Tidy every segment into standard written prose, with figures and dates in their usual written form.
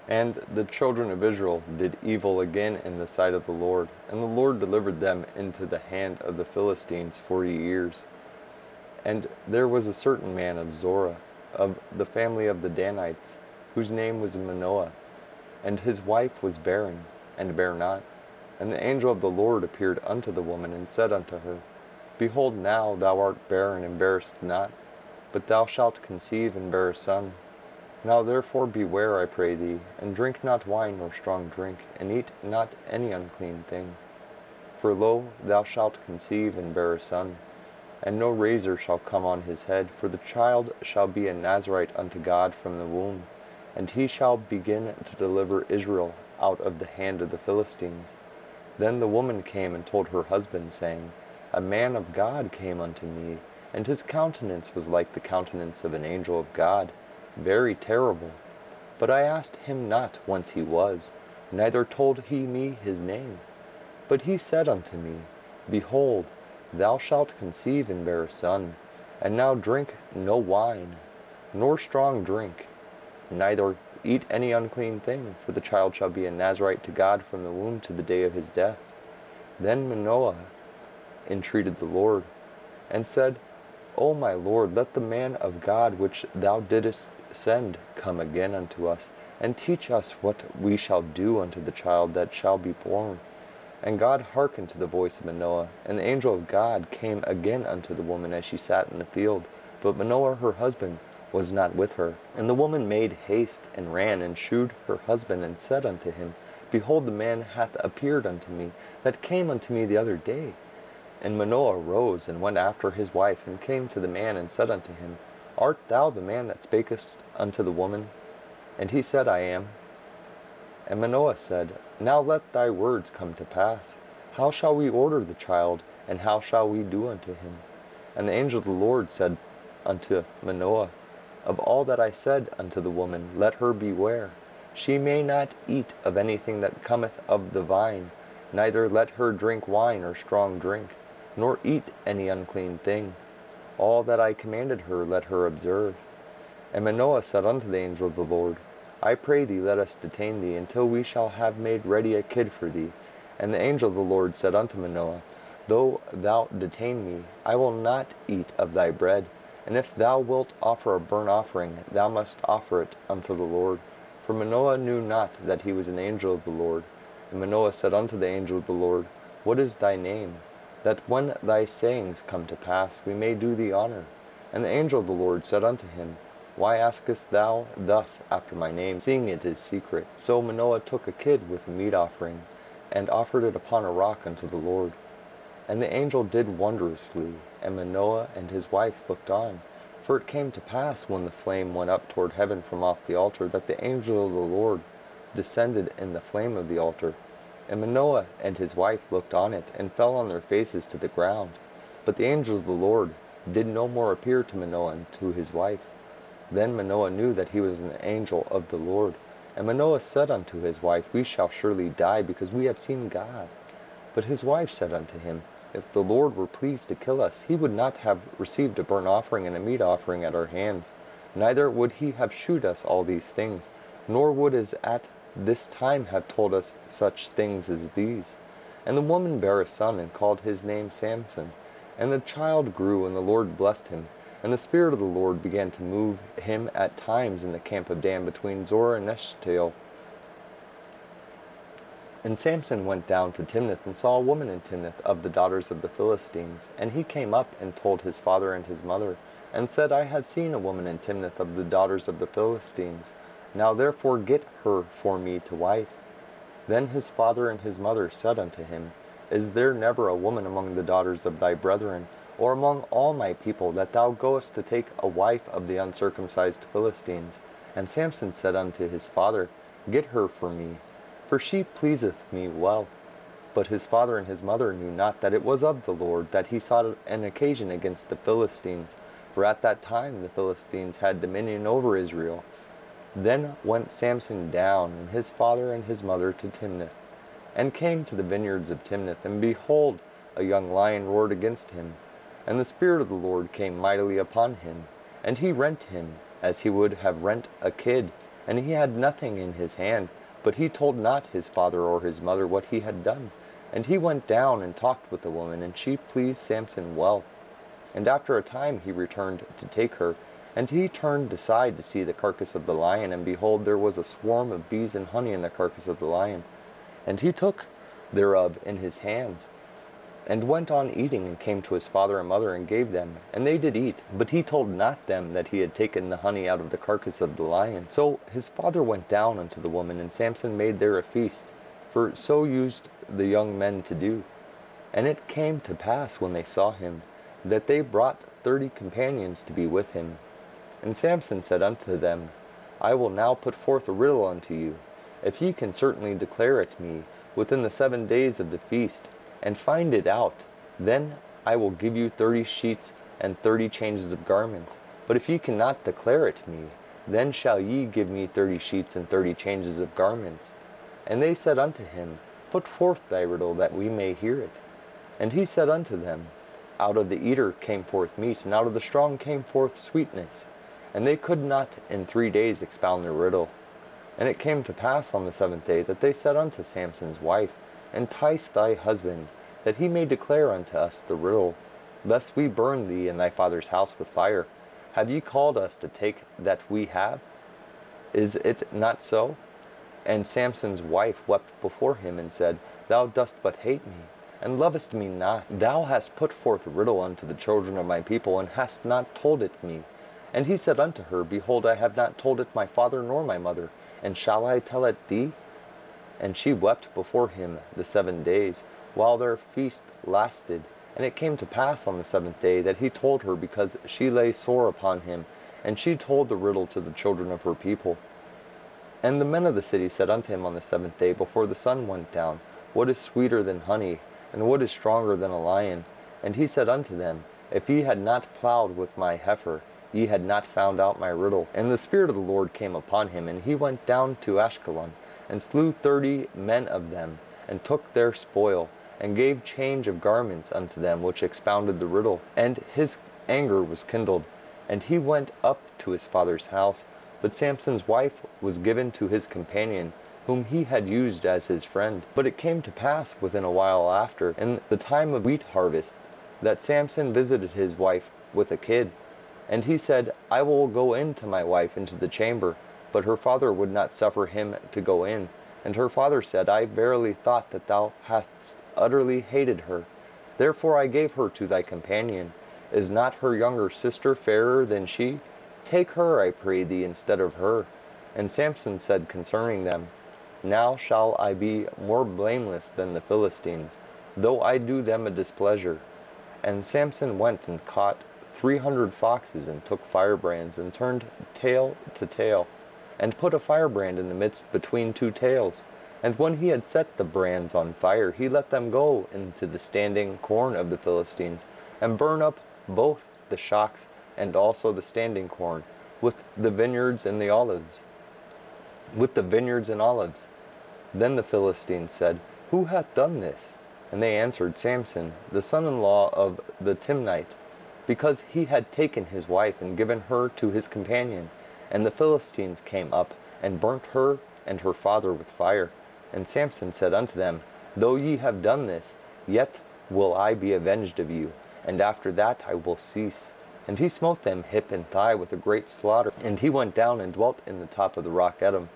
And the children of Israel did evil again in the sight of the Lord, and the Lord delivered them into the hand of the Philistines 40 years. And there was a certain man of Zorah, of the family of the Danites, whose name was Manoah, and his wife was barren, and bare not. And the angel of the Lord appeared unto the woman, and said unto her, Behold, now thou art barren, and bearest not, but thou shalt conceive, and bear a son. Now therefore beware, I pray thee, and drink not wine nor strong drink, and eat not any unclean thing. For lo, thou shalt conceive, and bear a son, and no razor shall come on his head, for the child shall be a Nazarite unto God from the womb, and he shall begin to deliver Israel out of the hand of the Philistines. Then the woman came and told her husband, saying, A man of God came unto me, and his countenance was like the countenance of an angel of God, very terrible. But I asked him not whence he was, neither told he me his name. But he said unto me, Behold, thou shalt conceive and bear a son, and now drink no wine, nor strong drink, neither eat any unclean thing, for the child shall be a Nazarite to God from the womb to the day of his death. Then Manoah entreated the Lord, and said, O my Lord, let the man of God which thou didst send come again unto us, and teach us what we shall do unto the child that shall be born. And God hearkened to the voice of Manoah, and the angel of God came again unto the woman as she sat in the field. But Manoah her husband was not with her. And the woman made haste, and ran, and shewed her husband, and said unto him, Behold, the man hath appeared unto me, that came unto me the other day. And Manoah arose, and went after his wife, and came to the man, and said unto him, Art thou the man that spakest unto the woman? And he said, I am. And Manoah said, Now let thy words come to pass. How shall we order the child, and how shall we do unto him? And the angel of the Lord said unto Manoah, Of all that I said unto the woman, let her beware. She may not eat of anything that cometh of the vine, neither let her drink wine or strong drink, nor eat any unclean thing. All that I commanded her let her observe. And Manoah said unto the angel of the Lord, I pray thee, let us detain thee, until we shall have made ready a kid for thee. And the angel of the Lord said unto Manoah, Though thou detain me, I will not eat of thy bread. And if thou wilt offer a burnt offering, thou must offer it unto the Lord. For Manoah knew not that he was an angel of the Lord. And Manoah said unto the angel of the Lord, What is thy name? That when thy sayings come to pass, we may do thee honor. And the angel of the Lord said unto him, Why askest thou thus after my name, seeing it is secret? So Manoah took a kid with a meat offering, and offered it upon a rock unto the Lord. And the angel did wondrously, and Manoah and his wife looked on. For it came to pass, when the flame went up toward heaven from off the altar, that the angel of the Lord descended in the flame of the altar. And Manoah and his wife looked on it, and fell on their faces to the ground. But the angel of the Lord did no more appear to Manoah and to his wife. Then Manoah knew that he was an angel of the Lord. And Manoah said unto his wife, We shall surely die, because we have seen God. But his wife said unto him, If the Lord were pleased to kill us, he would not have received a burnt offering and a meat offering at our hands, neither would he have shewed us all these things, nor would as at this time have told us such things as these. And the woman bare a son, and called his name Samson. And the child grew, and the Lord blessed him. And the Spirit of the Lord began to move him at times in the camp of Dan, between Zorah and Eshtaol. And Samson went down to Timnath, and saw a woman in Timnath of the daughters of the Philistines. And he came up, and told his father and his mother, and said, I have seen a woman in Timnath of the daughters of the Philistines. Now therefore get her for me to wife. Then his father and his mother said unto him, Is there never a woman among the daughters of thy brethren, or among all my people, that thou goest to take a wife of the uncircumcised Philistines? And Samson said unto his father, Get her for me, for she pleaseth me well. But his father and his mother knew not that it was of the Lord, that he sought an occasion against the Philistines. For at that time the Philistines had dominion over Israel. Then went Samson down, and his father and his mother, to Timnath, and came to the vineyards of Timnath, and behold, a young lion roared against him. And the Spirit of the Lord came mightily upon him, and he rent him, as he would have rent a kid, and he had nothing in his hand, but he told not his father or his mother what he had done. And he went down and talked with the woman, and she pleased Samson well. And after a time he returned to take her, and he turned aside to see the carcass of the lion, and behold, there was a swarm of bees and honey in the carcass of the lion. And he took thereof in his hands, and went on eating, and came to his father and mother, and gave them, and they did eat. But he told not them that he had taken the honey out of the carcass of the lion. So his father went down unto the woman, and Samson made there a feast, for so used the young men to do. And it came to pass, when they saw him, that they brought 30 companions to be with him. And Samson said unto them, I will now put forth a riddle unto you. If ye can certainly declare it me within the 7 days of the feast, and find it out, then I will give you 30 sheets and 30 changes of garments. But if ye cannot declare it me, then shall ye give me 30 sheets and 30 changes of garments. And they said unto him, Put forth thy riddle, that we may hear it. And he said unto them, Out of the eater came forth meat, and out of the strong came forth sweetness. And they could not in 3 days expound their riddle. And it came to pass on the 7th day, that they said unto Samson's wife, Entice thy husband, that he may declare unto us the riddle, lest we burn thee and thy father's house with fire. Have ye called us to take that we have? Is it not so? And Samson's wife wept before him, and said, Thou dost but hate me, and lovest me not. Thou hast put forth a riddle unto the children of my people, and hast not told it me. And he said unto her, Behold, I have not told it my father nor my mother, and shall I tell it thee? And she wept before him the 7 days, while their feast lasted. And it came to pass on the 7th day, that he told her, because she lay sore upon him. And she told the riddle to the children of her people. And the men of the city said unto him on the 7th day, before the sun went down, What is sweeter than honey, and what is stronger than a lion? And he said unto them, If ye had not plowed with my heifer, ye had not found out my riddle. And the Spirit of the Lord came upon him, and he went down to Ashkelon, and slew 30 men of them, and took their spoil, and gave change of garments unto them which expounded the riddle. And his anger was kindled, and he went up to his father's house. But Samson's wife was given to his companion, whom he had used as his friend. But it came to pass within a while after, in the time of wheat harvest, that Samson visited his wife with a kid. And he said, I will go in to my wife into the chamber. But her father would not suffer him to go in. And her father said, I verily thought that thou hast utterly hated her. Therefore I gave her to thy companion. Is not her younger sister fairer than she? Take her, I pray thee, instead of her. And Samson said concerning them, Now shall I be more blameless than the Philistines, though I do them a displeasure. And Samson went and caught 300 foxes, and took firebrands, and turned tail to tail, and put a firebrand in the midst between 2 tails. And when he had set the brands on fire, he let them go into the standing corn of the Philistines, and burn up both the shocks and also the standing corn, with the vineyards and the olives. Then the Philistines said, Who hath done this? And they answered, Samson, the son-in-law of the Timnite, because he had taken his wife and given her to his companion. And the Philistines came up, and burnt her and her father with fire. And Samson said unto them, Though ye have done this, yet will I be avenged of you, and after that I will cease. And he smote them hip and thigh with a great slaughter. And he went down and dwelt in the top of the rock Edom.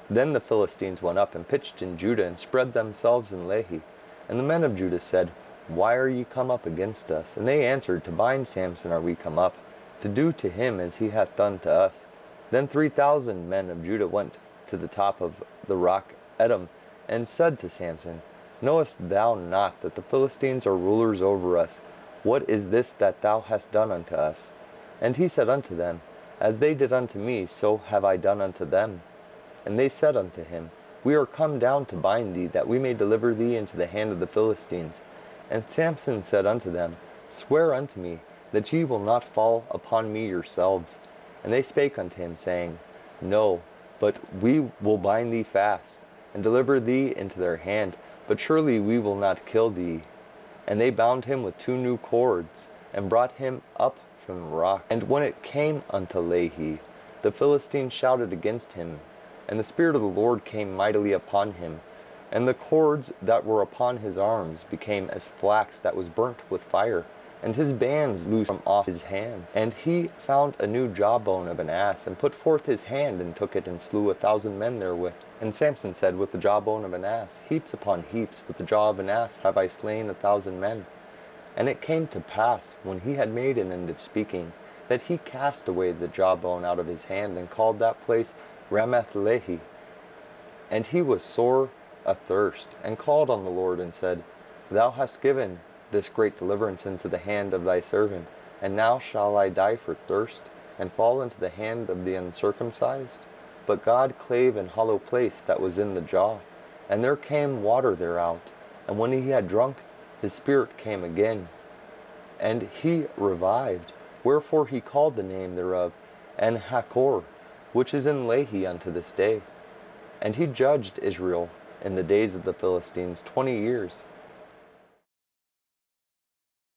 Then the Philistines went up and pitched in Judah, and spread themselves in Lehi. And the men of Judah said, Why are ye come up against us? And they answered, To bind Samson are we come up, to do to him as he hath done to us. Then 3,000 men of Judah went to the top of the rock Edom, and said to Samson, Knowest thou not that the Philistines are rulers over us? What is this that thou hast done unto us? And he said unto them, As they did unto me, so have I done unto them. And they said unto him, We are come down to bind thee, that we may deliver thee into the hand of the Philistines. And Samson said unto them, Swear unto me, that ye will not fall upon me yourselves. And they spake unto him, saying, No, but we will bind thee fast, and deliver thee into their hand, but surely we will not kill thee. And they bound him with 2 new cords, and brought him up from the rock. And when it came unto Lehi, the Philistines shouted against him, and the Spirit of the Lord came mightily upon him, and the cords that were upon his arms became as flax that was burnt with fire, and his bands loosed from off his hands. And he found a new jawbone of an ass, and put forth his hand, and took it, and slew 1,000 men therewith. And Samson said, With the jawbone of an ass, heaps upon heaps, with the jaw of an ass have I slain 1,000 men. And it came to pass, when he had made an end of speaking, that he cast away the jawbone out of his hand, and called that place Ramath-lehi. And he was sore athirst, and called on the Lord, and said, Thou hast given this great deliverance into the hand of thy servant, and now shall I die for thirst, and fall into the hand of the uncircumcised? But God clave an hollow place that was in the jaw, and there came water thereout, and when he had drunk, his spirit came again, and he revived. Wherefore he called the name thereof En-hakkore, which is in Lehi unto this day. And he judged Israel in the days of the Philistines 20 years.